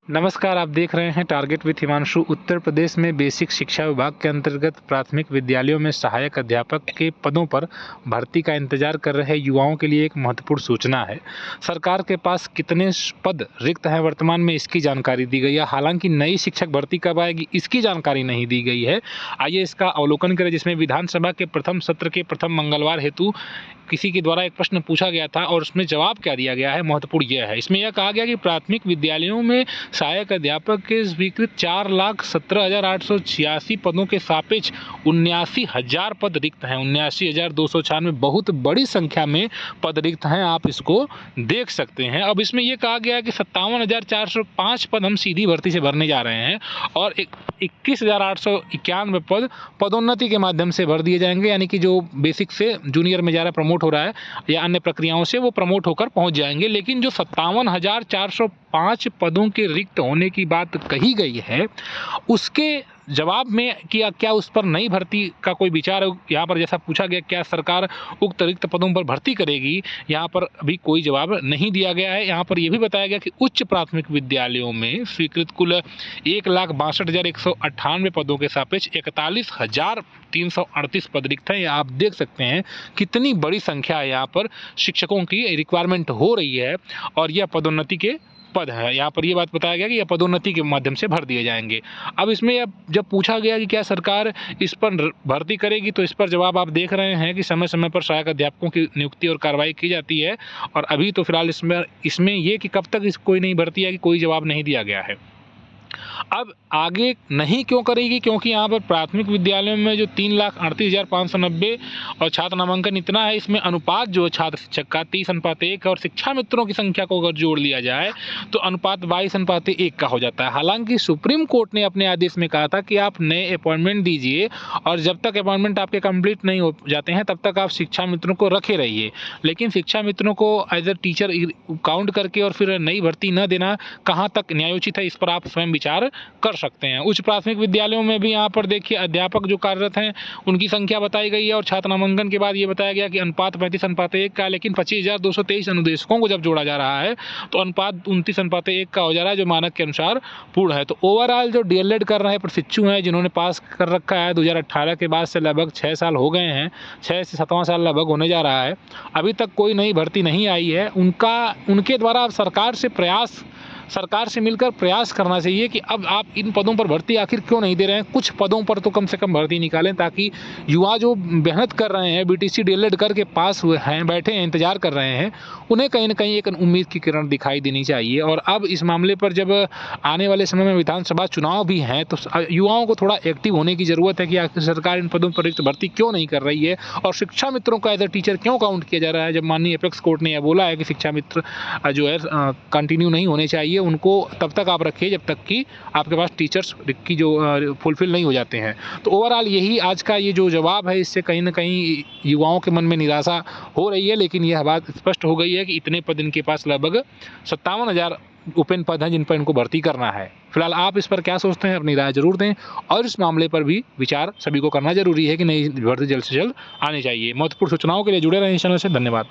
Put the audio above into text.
नमस्कार, आप देख रहे हैं टारगेट विथ हिमांशु। उत्तर प्रदेश में बेसिक शिक्षा विभाग के अंतर्गत प्राथमिक विद्यालयों में सहायक अध्यापक के पदों पर भर्ती का इंतजार कर रहे युवाओं के लिए एक महत्वपूर्ण सूचना है। सरकार के पास कितने पद रिक्त हैं वर्तमान में, इसकी जानकारी दी गई है। हालांकि नई शिक्षक भर्ती कब आएगी, इसकी जानकारी नहीं दी गई है। आइए इसका अवलोकन करें, जिसमें विधानसभा के प्रथम सत्र के प्रथम मंगलवार हेतु किसी के द्वारा एक प्रश्न पूछा गया था और उसमें जवाब क्या दिया गया है, महत्वपूर्ण यह है। इसमें यह कहा गया कि प्राथमिक विद्यालयों में सहायक अध्यापक के स्वीकृत 4,17,886 पदों के सापेक्ष 79,000 पद रिक्त हैं। 79,296 बहुत बड़ी संख्या में पद रिक्त हैं, आप इसको देख सकते हैं। अब इसमें यह कहा गया है कि 57,405 पद हम सीधी भर्ती से भरने जा रहे हैं और 21,891 पद पदोन्नति के माध्यम से भर दिए जाएंगे, यानी कि जो बेसिक से जूनियर में जा रहा है, प्रमोट हो रहा है या अन्य प्रक्रियाओं से वो प्रमोट होकर पहुंच जाएंगे। लेकिन जो 57,405 पदों के रिक्त होने की बात कही गई है, उसके जवाब में क्या उस पर नई भर्ती का कोई विचार है? यहाँ पर जैसा पूछा गया, क्या सरकार उक्त रिक्त पदों पर भर्ती करेगी, यहाँ पर अभी कोई जवाब नहीं दिया गया है। यहाँ पर यह भी बताया गया कि उच्च प्राथमिक विद्यालयों में स्वीकृत कुल 1,62,198 पदों के सापेक्ष 41,338 पद रिक्त हैं। आप देख सकते हैं कितनी बड़ी संख्या है यहाँ पर शिक्षकों की रिक्वायरमेंट हो रही है और यह पदोन्नति के पद है। यहाँ पर यह बात बताया गया कि यह पदोन्नति के माध्यम से भर दिए जाएंगे। अब इसमें जब पूछा गया कि क्या सरकार इस पर भर्ती करेगी, तो इस पर जवाब आप देख रहे हैं कि समय समय पर सहायक अध्यापकों की नियुक्ति और कार्रवाई की जाती है। और अभी तो फिलहाल इसमें यह कि कब तक कोई नई भर्ती है कि कोई जवाब नहीं दिया गया है। अब आगे नहीं क्यों करेगी, क्योंकि यहाँ पर प्राथमिक विद्यालयों में जो 3,38,590 और छात्र नामांकन इतना है, इसमें अनुपात जो छात्र शिक्षक का 30:1 और शिक्षा मित्रों की संख्या को अगर जोड़ लिया जाए तो अनुपात 22:1 का हो जाता है। हालांकि सुप्रीम कोर्ट ने अपने आदेश में कहा था कि आप नए अपॉइंटमेंट दीजिए और जब तक अपॉइंटमेंट आपके कंप्लीट नहीं हो जाते हैं तब तक आप शिक्षा मित्रों को रखे रहिए। लेकिन शिक्षा मित्रों को एज ए टीचर काउंट करके और फिर नई भर्ती न देना कहाँ तक न्यायोचित है, इस पर आप स्वयं विचार कर सकते हैं। उच्च प्राथमिक विद्यालयों में भी यहाँ पर देखिए अध्यापक जो कार्यरत हैं उनकी संख्या बताई गई है और छात्र नामांकन के बाद ये बताया गया कि अनुपात 35:1 का, लेकिन 25,223 अनुदेशकों को जब जोड़ा जा रहा है तो अनुपात 29:1 का हो जा रहा है, जो मानक के अनुसार पूर्ण है। तो ओवरऑल जो डीएलएड कर रहे प्रशिक्षु हैं, जिन्होंने पास कर रखा है 2018 के बाद से लगभग 6 साल हो गए हैं, 6 से 7वां साल लगभग होने जा रहा है, अभी तक कोई नई भर्ती नहीं आई है। उनके द्वारा अब सरकार से मिलकर प्रयास करना चाहिए कि अब आप इन पदों पर भर्ती आखिर क्यों नहीं दे रहे हैं। कुछ पदों पर तो कम से कम भर्ती निकालें, ताकि युवा जो मेहनत कर रहे हैं, बीटीसी डीएलएड करके पास हुए हैं, बैठे हैं, इंतजार कर रहे हैं, उन्हें कहीं ना कहीं एक उम्मीद की किरण दिखाई देनी चाहिए। और अब इस मामले पर जब आने वाले समय में विधानसभा चुनाव भी हैं तो युवाओं को थोड़ा एक्टिव होने की ज़रूरत है कि आखिर सरकार इन पदों पर रिक्त भर्ती क्यों नहीं कर रही है और शिक्षा मित्रों का एज ए टीचर क्यों काउंट किया जा रहा है। जब माननीय एपेक्स कोर्ट ने यह बोला है कि शिक्षा मित्र जो है कंटिन्यू नहीं होने चाहिए, उनको तब तक आप रखिए जब तक कि आपके पास टीचर्स की जो फुलफिल नहीं हो जाते हैं। तो ओवरऑल यही आज का ये जो जवाब है, इससे कहीं ना कहीं युवाओं के मन में निराशा हो रही है। लेकिन यह बात स्पष्ट हो गई है कि इतने पद इनके पास लगभग 57,000 ओपन पद हैं जिन पर इनको भर्ती करना है। फिलहाल आप इस पर क्या सोचते हैं, अपनी राय जरूर दें और इस मामले पर भी विचार सभी को करना जरूरी है कि नई भर्ती जल्द से जल्द आनी चाहिए। महत्वपूर्ण सूचनाओं के लिए जुड़े रहें इस चैनल से। धन्यवाद।